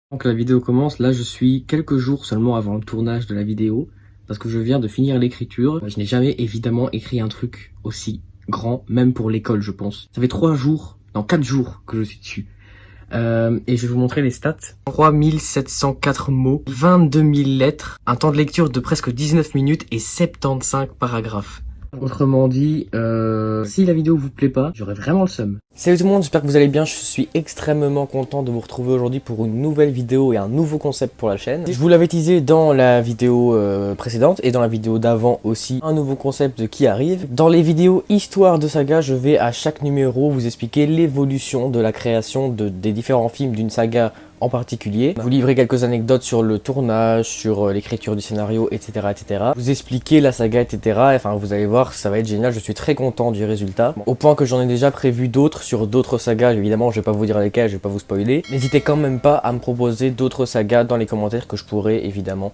Avant que la vidéo commence, là je suis quelques jours seulement avant le tournage de la vidéo parce que je viens de finir l'écriture. Je n'ai jamais évidemment écrit un truc aussi grand, même pour l'école je pense. Ça fait 3 jours, non 4 jours que je suis dessus. Et je vais vous montrer les stats. 3704 mots, 22 000 lettres, un temps de lecture de presque 19 minutes et 75 paragraphes. Autrement dit, si la vidéo vous plaît pas, j'aurais vraiment le seum. Salut tout le monde, j'espère que vous allez bien. Je suis extrêmement content de vous retrouver aujourd'hui pour une nouvelle vidéo et un nouveau concept pour la chaîne. Je vous l'avais teasé dans la vidéo précédente et dans la vidéo d'avant aussi, un nouveau concept qui arrive. Dans les vidéos Histoire de saga, je vais à chaque numéro vous expliquer l'évolution de la création des différents films d'une saga en particulier, vous livrer quelques anecdotes sur le tournage, sur l'écriture du scénario, etc., etc. Vous expliquer la saga, etc. Enfin, vous allez voir, ça va être génial. Je suis très content du résultat, au point que j'en ai déjà prévu d'autres sur d'autres sagas. Évidemment, je vais pas vous dire lesquelles, je vais pas vous spoiler. N'hésitez quand même pas à me proposer d'autres sagas dans les commentaires que je pourrais évidemment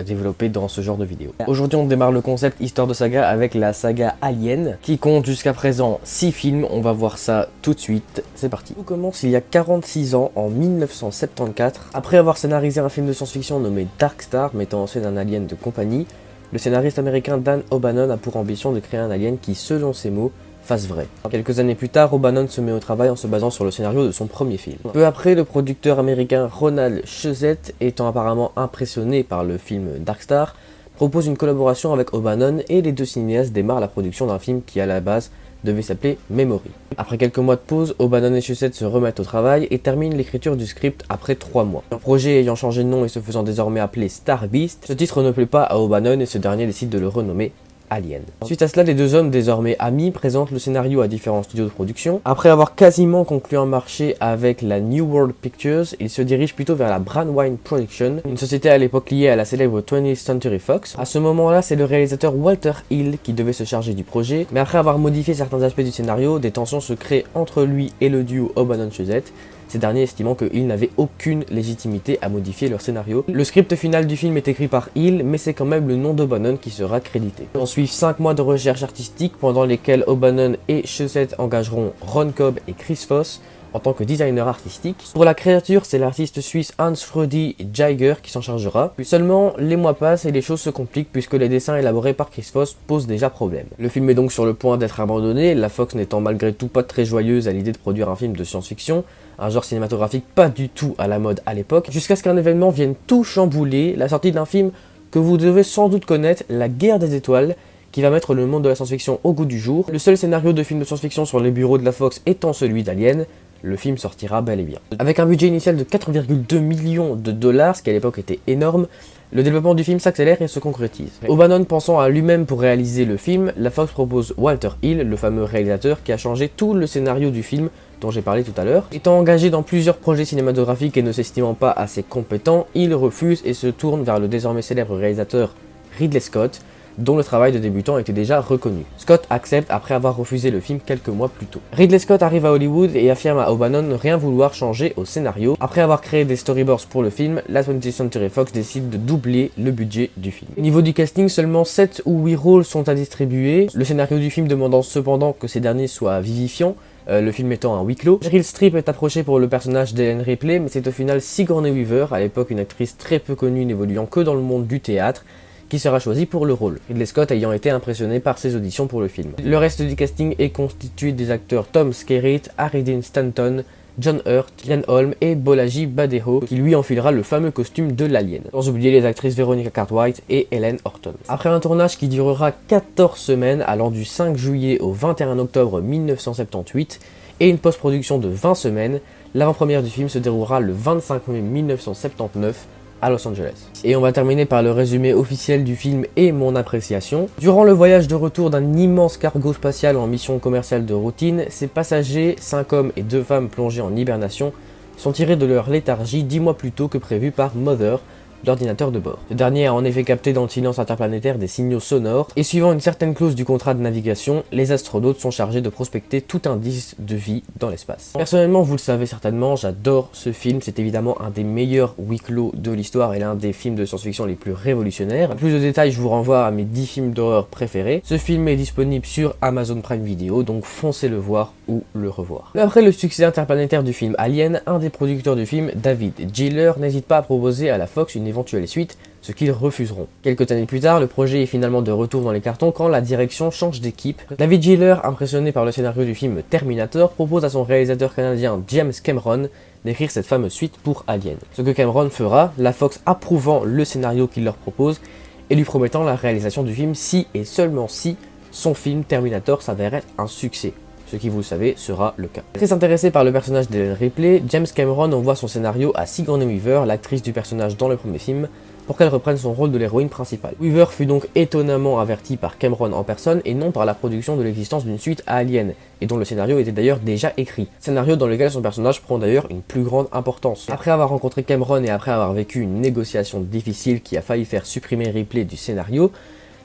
développer dans ce genre de vidéo. Aujourd'hui, on démarre le concept Histoire de saga avec la saga Alien, qui compte jusqu'à présent 6 films. On va voir ça tout de suite. C'est parti. Tout commence il y a 46 ans, en 1974. Après avoir scénarisé un film de science-fiction nommé Dark Star, mettant en scène un alien de compagnie, le scénariste américain Dan O'Bannon a pour ambition de créer un alien qui, selon ses mots, fasse vrai. Quelques années plus tard, O'Bannon se met au travail en se basant sur le scénario de son premier film. Peu après, le producteur américain Ronald Shusett, étant apparemment impressionné par le film Dark Star, propose une collaboration avec O'Bannon et les deux cinéastes démarrent la production d'un film qui à la base devait s'appeler Memory. Après quelques mois de pause, O'Bannon et Shusett se remettent au travail et terminent l'écriture du script après 3 mois. Leur projet ayant changé de nom et se faisant désormais appeler Star Beast, ce titre ne plaît pas à O'Bannon et ce dernier décide de le renommer Alien. Suite à cela, les deux hommes désormais amis présentent le scénario à différents studios de production. Après avoir quasiment conclu un marché avec la New World Pictures, ils se dirigent plutôt vers la Brandywine Production, une société à l'époque liée à la célèbre 20th Century Fox. À ce moment-là, c'est le réalisateur Walter Hill qui devait se charger du projet, mais après avoir modifié certains aspects du scénario, des tensions se créent entre lui et le duo O'Bannon-Shusett, ces derniers estimant que Hill n'avait aucune légitimité à modifier leur scénario. Le script final du film est écrit par Hill, mais c'est quand même le nom d'O'Bannon qui sera crédité. On suit 5 mois de recherche artistique pendant lesquels O'Bannon et Shusett engageront Ron Cobb et Chris Foss en tant que designer artistique. Pour la créature, c'est l'artiste suisse Hans-Rudi Giger qui s'en chargera. Puis seulement, les mois passent et les choses se compliquent puisque les dessins élaborés par Chris Foss posent déjà problème. Le film est donc sur le point d'être abandonné, la Fox n'étant malgré tout pas très joyeuse à l'idée de produire un film de science-fiction, un genre cinématographique pas du tout à la mode à l'époque, jusqu'à ce qu'un événement vienne tout chambouler, la sortie d'un film que vous devez sans doute connaître, La Guerre des Étoiles, qui va mettre le monde de la science-fiction au goût du jour. Le seul scénario de film de science-fiction sur les bureaux de la Fox étant celui d'Alien, le film sortira bel et bien. Avec un budget initial de 4,2 millions de dollars, ce qui à l'époque était énorme, le développement du film s'accélère et se concrétise. O'Bannon pensant à lui-même pour réaliser le film, la Fox propose Walter Hill, le fameux réalisateur qui a changé tout le scénario du film dont j'ai parlé tout à l'heure. Étant engagé dans plusieurs projets cinématographiques et ne s'estimant pas assez compétent, il refuse et se tourne vers le désormais célèbre réalisateur Ridley Scott, dont le travail de débutant était déjà reconnu. Scott accepte après avoir refusé le film quelques mois plus tôt. Ridley Scott arrive à Hollywood et affirme à O'Bannon ne rien vouloir changer au scénario. Après avoir créé des storyboards pour le film, la 20th Century Fox décide de doubler le budget du film. Au niveau du casting, seulement 7 ou 8 rôles sont à distribuer, le scénario du film demandant cependant que ces derniers soient vivifiants, le film étant un huis clos. Meryl Streep est approchée pour le personnage d'Ellen Ripley, mais c'est au final Sigourney Weaver, à l'époque une actrice très peu connue n'évoluant que dans le monde du théâtre, qui sera choisi pour le rôle, Ridley Scott ayant été impressionné par ses auditions pour le film. Le reste du casting est constitué des acteurs Tom Skerritt, Harry Dean Stanton, John Hurt, Ian Holm et Bolaji Badejo, qui lui enfilera le fameux costume de l'alien. Sans oublier les actrices Veronica Cartwright et Helen Horton. Après un tournage qui durera 14 semaines, allant du 5 juillet au 21 octobre 1978, et une post-production de 20 semaines, l'avant-première du film se déroulera le 25 mai 1979, à Los Angeles. Et on va terminer par le résumé officiel du film et mon appréciation. Durant le voyage de retour d'un immense cargo spatial en mission commerciale de routine, ses passagers, 5 hommes et 2 femmes plongés en hibernation, sont tirés de leur léthargie 10 mois plus tôt que prévu par Mother, d'ordinateur de bord. Ce dernier a en effet capté dans le silence interplanétaire des signaux sonores, et suivant une certaine clause du contrat de navigation, les astronautes sont chargés de prospecter tout indice de vie dans l'espace. Personnellement, vous le savez certainement, j'adore ce film, c'est évidemment un des meilleurs huis clos de l'histoire et l'un des films de science-fiction les plus révolutionnaires. Pour plus de détails, je vous renvoie à mes 10 films d'horreur préférés. Ce film est disponible sur Amazon Prime Video, donc foncez le voir ou le revoir. Mais après le succès interplanétaire du film Alien, un des producteurs du film, David Giller, n'hésite pas à proposer à la Fox une éventuelle suite, ce qu'ils refuseront. Quelques années plus tard, le projet est finalement de retour dans les cartons quand la direction change d'équipe. David Giller, impressionné par le scénario du film Terminator, propose à son réalisateur canadien James Cameron d'écrire cette fameuse suite pour Alien. Ce que Cameron fera, la Fox approuvant le scénario qu'il leur propose et lui promettant la réalisation du film si et seulement si son film Terminator s'avérait un succès. Ce qui, vous le savez, sera le cas. Très intéressé par le personnage d'Ellen Ripley, James Cameron envoie son scénario à Sigourney Weaver, l'actrice du personnage dans le premier film, pour qu'elle reprenne son rôle de l'héroïne principale. Weaver fut donc étonnamment avertie par Cameron en personne et non par la production de l'existence d'une suite à Alien, et dont le scénario était d'ailleurs déjà écrit. Scénario dans lequel son personnage prend d'ailleurs une plus grande importance. Après avoir rencontré Cameron et après avoir vécu une négociation difficile qui a failli faire supprimer Ripley du scénario,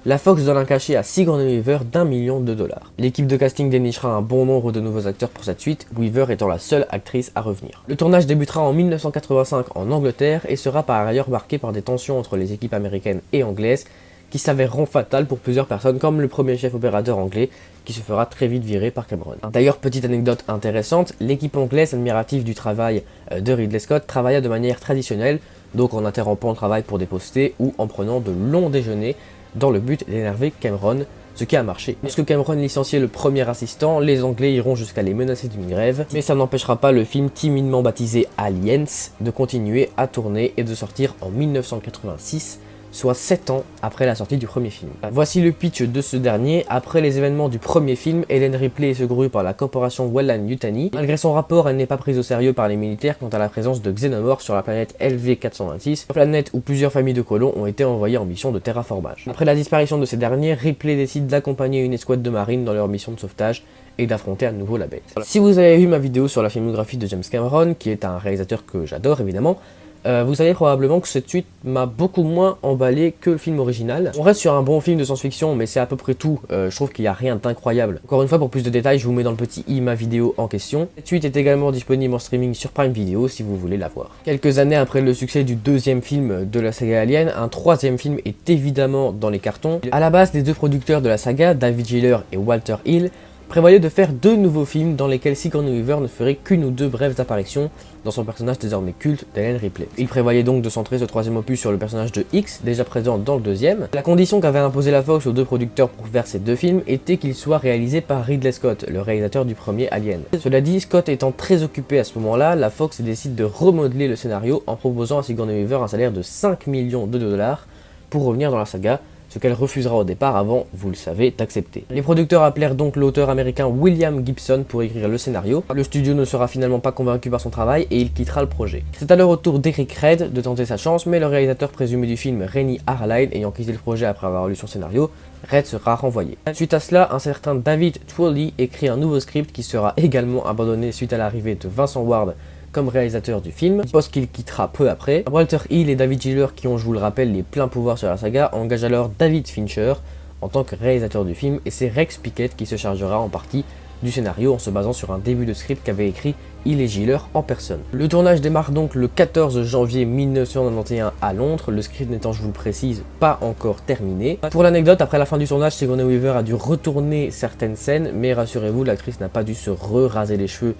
la Fox donne un cachet à Sigourney Weaver d'1 million de dollars. L'équipe de casting dénichera un bon nombre de nouveaux acteurs pour cette suite, Weaver étant la seule actrice à revenir. Le tournage débutera en 1985 en Angleterre et sera par ailleurs marqué par des tensions entre les équipes américaines et anglaises qui s'avéreront fatales pour plusieurs personnes comme le premier chef opérateur anglais qui se fera très vite virer par Cameron. D'ailleurs, petite anecdote intéressante, l'équipe anglaise admirative du travail de Ridley Scott travailla de manière traditionnelle, donc en interrompant le travail pour déposter ou en prenant de longs déjeuners dans le but d'énerver Cameron, ce qui a marché. Lorsque Cameron licencie le premier assistant, les Anglais iront jusqu'à les menacer d'une grève, mais ça n'empêchera pas le film timidement baptisé Aliens de continuer à tourner et de sortir en 1986, soit 7 ans après la sortie du premier film. Voici le pitch de ce dernier. Après les événements du premier film, Ellen Ripley est secourue par la corporation Weyland-Yutani. Malgré son rapport, elle n'est pas prise au sérieux par les militaires quant à la présence de xénomorphes sur la planète LV-426, planète où plusieurs familles de colons ont été envoyées en mission de terraformage. Après la disparition de ces derniers, Ripley décide d'accompagner une escouade de marines dans leur mission de sauvetage et d'affronter à nouveau la bête. Si vous avez vu ma vidéo sur la filmographie de James Cameron, qui est un réalisateur que j'adore évidemment, vous savez probablement que cette suite m'a beaucoup moins emballé que le film original. On reste sur un bon film de science-fiction, mais c'est à peu près tout. Je trouve qu'il n'y a rien d'incroyable. Encore une fois, pour plus de détails, je vous mets dans le petit i ma vidéo en question. Cette suite est également disponible en streaming sur Prime Video si vous voulez la voir. Quelques années après le succès du deuxième film de la saga Alien, un troisième film est évidemment dans les cartons. À la base, les deux producteurs de la saga, David Giller et Walter Hill, prévoyait de faire 2 nouveaux films dans lesquels Sigourney Weaver ne ferait qu'une ou 2 brèves apparitions dans son personnage désormais culte d'Ellen Ripley. Il prévoyait donc de centrer ce troisième opus sur le personnage de X, déjà présent dans le deuxième. La condition qu'avait imposé la Fox aux 2 producteurs pour faire ces 2 films était qu'ils soient réalisés par Ridley Scott, le réalisateur du premier Alien. Cela dit, Scott étant très occupé à ce moment-là, la Fox décide de remodeler le scénario en proposant à Sigourney Weaver un salaire de 5 millions de dollars pour revenir dans la saga, ce qu'elle refusera au départ avant, vous le savez, d'accepter. Les producteurs appelèrent donc l'auteur américain William Gibson pour écrire le scénario. Le studio ne sera finalement pas convaincu par son travail et il quittera le projet. C'est alors au tour d'Eric Red de tenter sa chance, mais le réalisateur présumé du film, Rennie Harline, ayant quitté le projet après avoir lu son scénario, Red sera renvoyé. Suite à cela, un certain David Twoley écrit un nouveau script qui sera également abandonné suite à l'arrivée de Vincent Ward comme réalisateur du film, poste qu'il quittera peu après. Walter Hill et David Giller, qui ont, je vous le rappelle, les pleins pouvoirs sur la saga, engagent alors David Fincher en tant que réalisateur du film, et c'est Rex Pickett qui se chargera en partie du scénario en se basant sur un début de script qu'avait écrit Hill et Giller en personne. Le tournage démarre donc le 14 janvier 1991 à Londres, le script n'étant, je vous le précise, pas encore terminé. Pour l'anecdote, après la fin du tournage, Sigourney Weaver a dû retourner certaines scènes, mais rassurez-vous, l'actrice n'a pas dû se raser les cheveux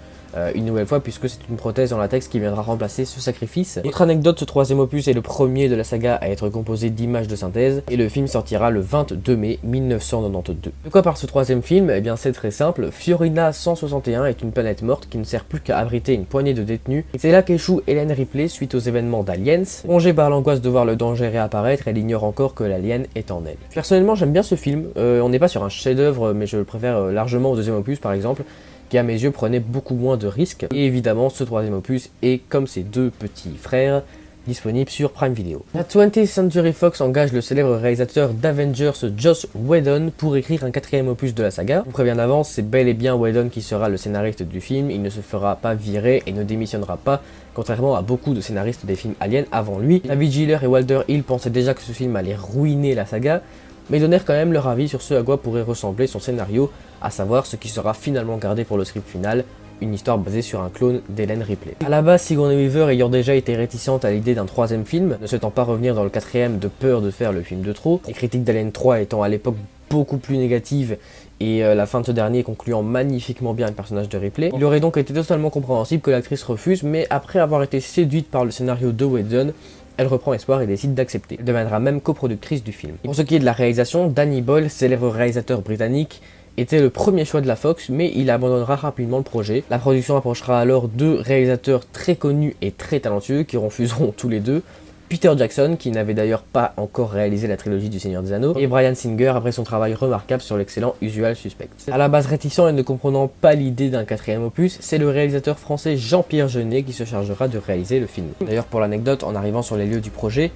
une nouvelle fois puisque c'est une prothèse en latex qui viendra remplacer ce sacrifice. Autre anecdote, ce troisième opus est le premier de la saga à être composé d'images de synthèse et le film sortira le 22 mai 1992. De quoi par ce troisième film? Eh bien c'est très simple, Fiorina 161 est une planète morte qui ne sert plus qu'à abriter une poignée de détenus et c'est là qu'échoue Ellen Ripley suite aux événements d'Aliens. Rongée par l'angoisse de voir le danger réapparaître, elle ignore encore que l'alien est en elle. Personnellement j'aime bien ce film, on n'est pas sur un chef-d'œuvre mais je le préfère largement au deuxième opus par exemple, qui à mes yeux prenait beaucoup moins de risques. Et évidemment ce troisième opus est, comme ses 2 petits frères, disponible sur Prime Video. La 20th Century Fox engage le célèbre réalisateur d'Avengers Joss Whedon pour écrire un 4e opus de la saga. On prévient d'avance, c'est bel et bien Whedon qui sera le scénariste du film, il ne se fera pas virer et ne démissionnera pas, contrairement à beaucoup de scénaristes des films aliens avant lui. David Giller et Walter Hill pensaient déjà que ce film allait ruiner la saga, mais donnèrent quand même leur avis sur ce à quoi pourrait ressembler son scénario, à savoir ce qui sera finalement gardé pour le script final, une histoire basée sur un clone d'Helen Ripley. A la base, Sigourney Weaver ayant déjà été réticente à l'idée d'un 3e film, ne souhaitant pas revenir dans le 4e de peur de faire le film de trop, les critiques d'Alien 3 étant à l'époque beaucoup plus négatives et la fin de ce dernier concluant magnifiquement bien le personnage de Ripley, il aurait donc été totalement compréhensible que l'actrice refuse, mais après avoir été séduite par le scénario de Whedon, elle reprend espoir et décide d'accepter. Elle deviendra même coproductrice du film. Pour ce qui est de la réalisation, Danny Boyle, célèbre réalisateur britannique, était le premier choix de la Fox, mais il abandonnera rapidement le projet. La production approchera alors 2 réalisateurs très connus et très talentueux qui refuseront tous les 2. Peter Jackson, qui n'avait d'ailleurs pas encore réalisé la trilogie du Seigneur des Anneaux, et Bryan Singer après son travail remarquable sur l'excellent Usual Suspect. A la base réticent et ne comprenant pas l'idée d'un 4e opus, c'est le réalisateur français Jean-Pierre Jeunet qui se chargera de réaliser le film. D'ailleurs pour l'anecdote, en arrivant sur les lieux du projet,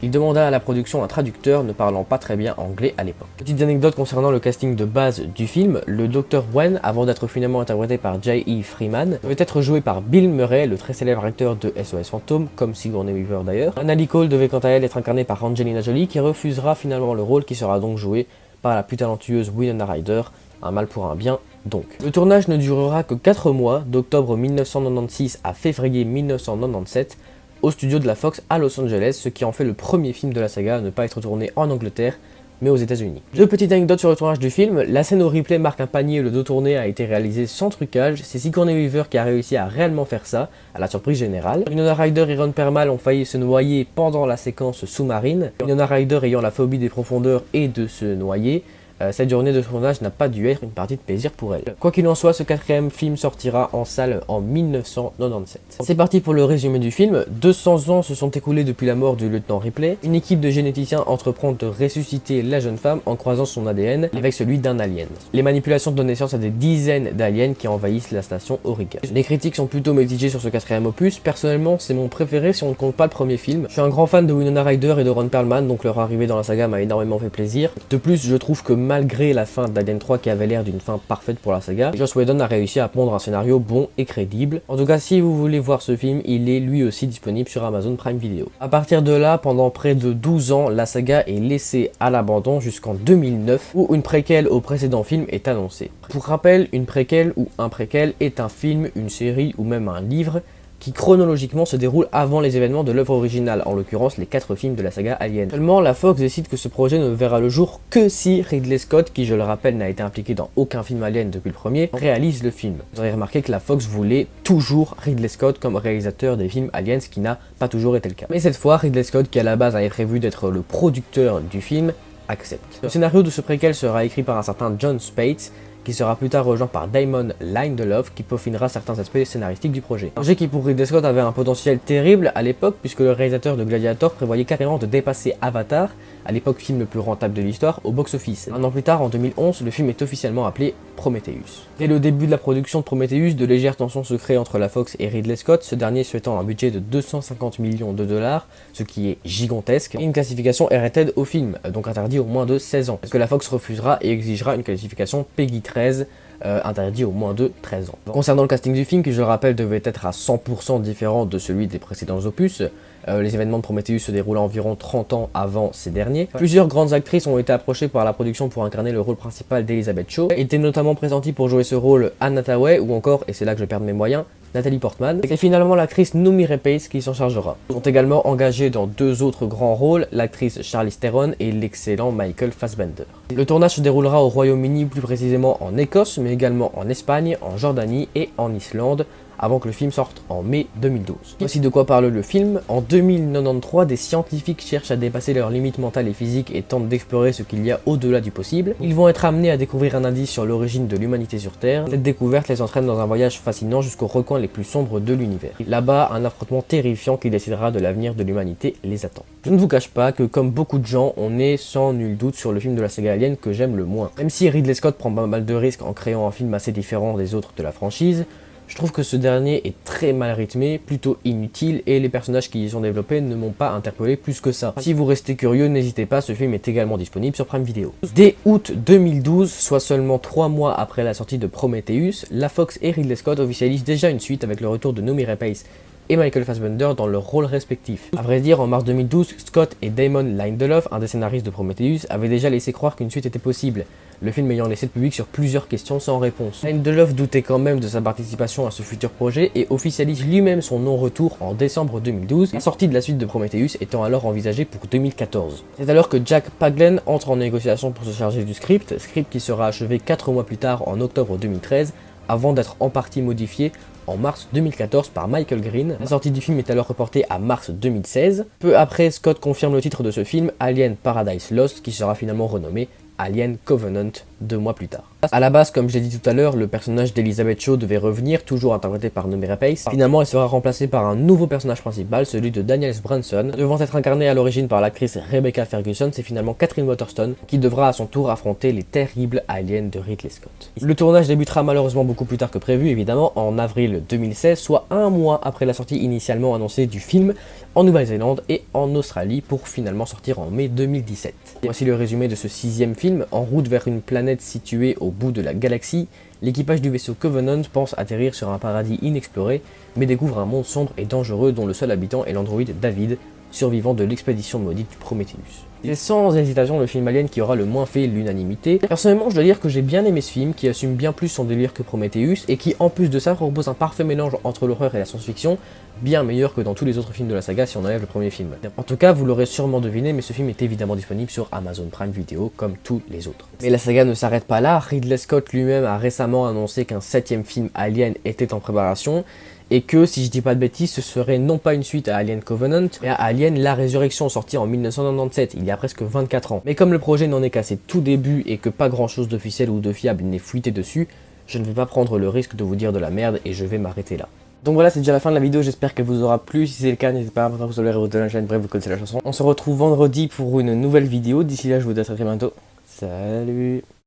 il demanda à la production un traducteur ne parlant pas très bien anglais à l'époque. Petite anecdote concernant le casting de base du film, le Dr. Wen, avant d'être finalement interprété par J.E. Freeman, devait être joué par Bill Murray, le très célèbre acteur de SOS Fantôme, comme Sigourney Weaver d'ailleurs. Anna Cole devait quant à elle être incarnée par Angelina Jolie, qui refusera finalement le rôle qui sera donc joué par la plus talentueuse Winona Ryder, un mal pour un bien donc. Le tournage ne durera que 4 mois, d'octobre 1996 à février 1997, au studio de la Fox à Los Angeles, ce qui en fait le premier film de la saga à ne pas être tourné en Angleterre, mais aux États-Unis. 2 petites anecdotes sur le tournage du film. La scène où Ripley marque un panier et le dos tourné a été réalisée sans trucage. C'est Sigourney Weaver qui a réussi à réellement faire ça, à la surprise générale. Winona Ryder et Ron Perlman ont failli se noyer pendant la séquence sous-marine. Winona Ryder ayant la phobie des profondeurs et de se noyer, cette journée de tournage n'a pas dû être une partie de plaisir pour elle. Quoi qu'il en soit, ce 4e film sortira en salle en 1997. C'est parti pour le résumé du film. 200 ans se sont écoulés depuis la mort du lieutenant Ripley. Une équipe de généticiens entreprend de ressusciter la jeune femme en croisant son ADN avec celui d'un alien. Les manipulations donnent naissance à des dizaines d'aliens qui envahissent la station Auriga. Les critiques sont plutôt mitigées sur ce 4e opus. Personnellement, c'est mon préféré si on ne compte pas le premier film. Je suis un grand fan de Winona Ryder et de Ron Perlman, donc leur arrivée dans la saga m'a énormément fait plaisir. De plus, je trouve que malgré la fin d'Alien 3 qui avait l'air d'une fin parfaite pour la saga, Joss Whedon a réussi à pondre un scénario bon et crédible. En tout cas, si vous voulez voir ce film, il est lui aussi disponible sur Amazon Prime Video. A partir de là, pendant près de 12 ans, la saga est laissée à l'abandon jusqu'en 2009, où une préquelle au précédent film est annoncée. Pour rappel, une préquelle ou un préquel est un film, une série ou même un livre qui chronologiquement se déroule avant les événements de l'œuvre originale, en l'occurrence les 4 films de la saga Alien. Seulement, la Fox décide que ce projet ne verra le jour que si Ridley Scott, qui je le rappelle n'a été impliqué dans aucun film Alien depuis le premier, réalise le film. Vous aurez remarqué que la Fox voulait toujours Ridley Scott comme réalisateur des films Aliens, ce qui n'a pas toujours été le cas. Mais cette fois, Ridley Scott, qui à la base avait prévu d'être le producteur du film, accepte. Le scénario de ce préquel sera écrit par un certain Jon Spaihts, qui sera plus tard rejoint par Damon Lindelof, qui peaufinera certains aspects scénaristiques du projet. Un projet qui pour Ridley Scott avait un potentiel terrible à l'époque, puisque le réalisateur de Gladiator prévoyait carrément de dépasser Avatar, à l'époque film le plus rentable de l'histoire, au box-office. Un an plus tard, en 2011, le film est officiellement appelé Prometheus. Dès le début de la production de Prometheus, de légères tensions se créent entre la Fox et Ridley Scott, ce dernier souhaitant un budget de 250 millions de dollars, ce qui est gigantesque, et une classification rated au film, donc interdit au moins de 16 ans, parce que la Fox refusera et exigera une classification Peggy 13, interdit au moins de 13 ans. Concernant le casting du film, qui je le rappelle devait être à 100% différent de celui des précédents opus, les événements de Prometheus se déroulent environ 30 ans avant ces derniers. Plusieurs grandes actrices ont été approchées par la production pour incarner le rôle principal d'Elizabeth Shaw. Était notamment pressentie pour jouer ce rôle Anne Hathaway ou encore, et c'est là que je perds mes moyens, Natalie Portman. C'est finalement l'actrice Noomi Rapace qui s'en chargera. Ils sont également engagés dans 2 autres grands rôles, l'actrice Charlize Theron et l'excellent Michael Fassbender. Le tournage se déroulera au Royaume-Uni, plus précisément en Écosse, mais également en Espagne, en Jordanie et en Islande, avant que le film sorte en mai 2012. Voici de quoi parle le film. En 2093, des scientifiques cherchent à dépasser leurs limites mentales et physiques et tentent d'explorer ce qu'il y a au-delà du possible. Ils vont être amenés à découvrir un indice sur l'origine de l'humanité sur Terre. Cette découverte les entraîne dans un voyage fascinant jusqu'aux recoins les plus sombres de l'univers. Là-bas, un affrontement terrifiant qui décidera de l'avenir de l'humanité les attend. Je ne vous cache pas que, comme beaucoup de gens, on est sans nul doute sur le film de la saga Alien que j'aime le moins. Même si Ridley Scott prend pas mal de risques en créant un film assez différent des autres de la franchise, Je trouve que ce dernier est très mal rythmé, plutôt inutile, et les personnages qui y sont développés ne m'ont pas interpellé plus que ça. Si vous restez curieux, n'hésitez pas, ce film est également disponible sur Prime Video. Dès août 2012, soit seulement 3 mois après la sortie de Prometheus, la Fox et Ridley Scott officialisent déjà une suite avec le retour de Noomi Rapace et Michael Fassbender dans leurs rôles respectifs. A vrai dire, en mars 2012, Scott et Damon Lindelof, un des scénaristes de Prometheus, avaient déjà laissé croire qu'une suite était possible, le film ayant laissé le public sur plusieurs questions sans réponse. Lindelof doutait quand même de sa participation à ce futur projet et officialise lui-même son non-retour en décembre 2012, la sortie de la suite de Prometheus étant alors envisagée pour 2014. C'est alors que Jack Paglen entre en négociation pour se charger du script qui sera achevé 4 mois plus tard en octobre 2013, avant d'être en partie modifié en mars 2014 par Michael Green. La sortie du film est alors reportée à mars 2016. Peu après, Scott confirme le titre de ce film, Alien Paradise Lost, qui sera finalement renommé Alien Covenant 2 mois plus tard. A la base, comme je l'ai dit tout à l'heure, le personnage d'Elizabeth Shaw devait revenir, toujours interprété par Noomi Rapace. Finalement, elle sera remplacée par un nouveau personnage principal, celui de Daniel Branson. Devant être incarné à l'origine par l'actrice Rebecca Ferguson, c'est finalement Catherine Waterston qui devra à son tour affronter les terribles aliens de Ridley Scott. Le tournage débutera malheureusement beaucoup plus tard que prévu, évidemment, en avril 2016, soit un mois après la sortie initialement annoncée du film en Nouvelle-Zélande et en Australie, pour finalement sortir en mai 2017. Voici le résumé de ce 6e film. En route vers une planète située au bout de la galaxie, l'équipage du vaisseau Covenant pense atterrir sur un paradis inexploré, mais découvre un monde sombre et dangereux dont le seul habitant est l'androïde David, survivant de l'expédition maudite du Prometheus. C'est sans hésitation le film Alien qui aura le moins fait l'unanimité. Personnellement, je dois dire que j'ai bien aimé ce film, qui assume bien plus son délire que Prometheus, et qui en plus de ça propose un parfait mélange entre l'horreur et la science-fiction, bien meilleur que dans tous les autres films de la saga si on enlève le premier film. En tout cas, vous l'aurez sûrement deviné, mais ce film est évidemment disponible sur Amazon Prime Video, comme tous les autres. Mais la saga ne s'arrête pas là. Ridley Scott lui-même a récemment annoncé qu'un 7e film Alien était en préparation, et que, si je dis pas de bêtises, ce serait non pas une suite à Alien Covenant, mais à Alien La Résurrection, sorti en 1997, il y a presque 24 ans. Mais comme le projet n'en est qu'à ses tout débuts et que pas grand chose d'officiel ou de fiable n'est fuité dessus, je ne vais pas prendre le risque de vous dire de la merde et je vais m'arrêter là. Donc voilà, c'est déjà la fin de la vidéo, j'espère qu'elle vous aura plu. Si c'est le cas, n'hésitez pas à vous abonner à la chaîne, bref, vous connaissez la chanson. On se retrouve vendredi pour une nouvelle vidéo. D'ici là, je vous dis à très bientôt. Salut!